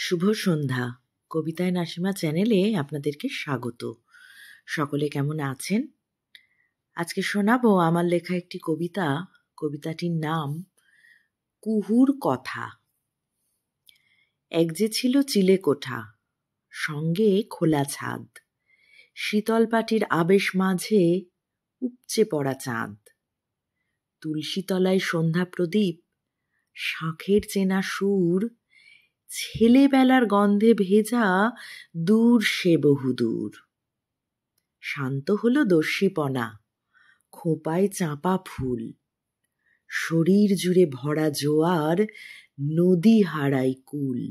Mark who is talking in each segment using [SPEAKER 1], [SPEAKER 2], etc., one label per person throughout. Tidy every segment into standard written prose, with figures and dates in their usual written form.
[SPEAKER 1] শুভ সন্ধ্যা। কবিতায় নাসিমা চ্যানেলে আপনাদেরকে স্বাগত। সকলে কেমন আছেন? আজকে শোনাবো আমার লেখা একটি কবিতা। কবিতাটির নাম কুহুর কথা। এক যে ছিল চিলে কোঠা, সঙ্গে খোলা ছাদ, শীতল পাটির আবেশ মাঝে উপচে পড়া চাঁদ। তুলসী তলায় সন্ধ্যা প্রদীপ, শাঁখের চেনা সুর, ছেলেবেলার গন্ধে ভেজা দূর সে বহুদূর। শান্ত হলো দস্যিপনা, খোঁপায় চাঁপা ফুল, শরীর জুড়ে ভরা জোয়ার, নদী হারাই কুল।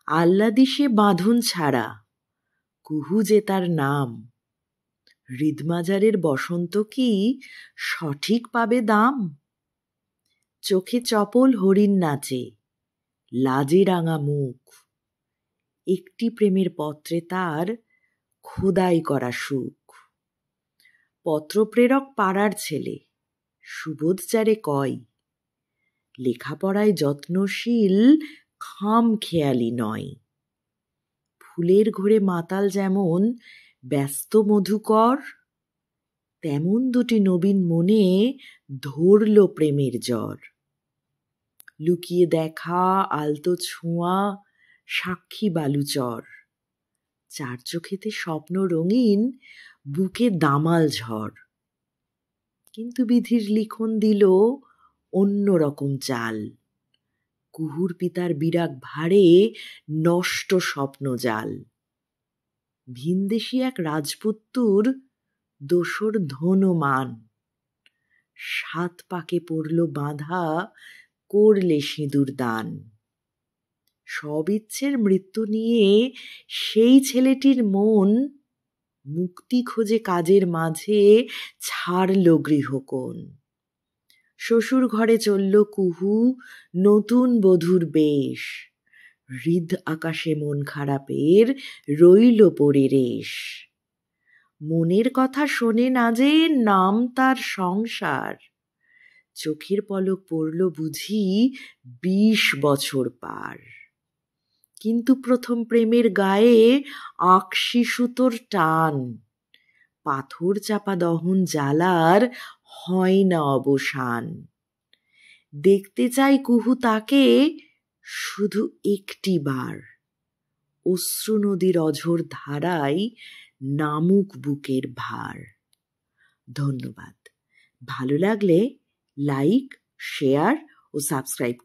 [SPEAKER 1] আহ্লাদি সে বাঁধন ছাড়া, কুহু যে তার নাম, হৃদমাজারের বসন্ত কি সঠিক পাবে দাম? চোখে চপল হরিণ নাচে, লাজে রাঙা মুখ, একটি প্রেমের পত্রে তার খোদাই করা সুখ। পত্রপ্রেরক পাড়ার ছেলে, সুবোধ যারে কয়, লেখাপড়ায় যত্নশীল, খাম খেয়ালি নয়। ফুলের ঘোরে মাতাল যেমন ব্যস্ত মধুকর, তেমন দুটি নবীন মনে ধরল প্রেমের জ্বর। লুকিয়ে দেখা, আলতো ছোঁয়া, সাক্ষী বালুচর, চার চোখেতে স্বপ্ন রঙিন, বুকে দামাল ঝড়। কিন্তু বিধির লিখন দিল অন্য রকম চাল, কুহুর পিতার বিরাগ ভারে নষ্ট স্বপ্ন জাল। ভিনদেশী এক রাজপুত্তুর দোসর ধনমান, 7 পাকে পড়ল বাঁধা, করলে সিঁদুর দান। সব ইচ্ছের মৃত্যু নিয়ে সেই ছেলেটির মন, মুক্তি খোঁজে কাজের মাঝে ছাড়ল গৃহকোণ। শ্বশুর ঘরে চলল কুহু, নতুন বধূর বেশ, হৃদ আকাশে মন খারাপের রইল পড়ে রেশ। মনের কথা শোনে না যে, নাম তার সংসার, চোখের পলক পড়ল বুঝি 20 বছর পার। কিন্তু প্রথম প্রেমের গায়ে আঁকশি সুতোর টান, পাথর চাপা দহন জ্বালার হয় না অবসান। দেখতে চাই কুহু তাকে শুধু একটি বার, অশ্রু নদীর অঝোর ধারায় নামুক বুকের ভার। ধন্যবাদ। ভালো লাগলে লাইক, শেয়ার ও সাবস্ক্রাইব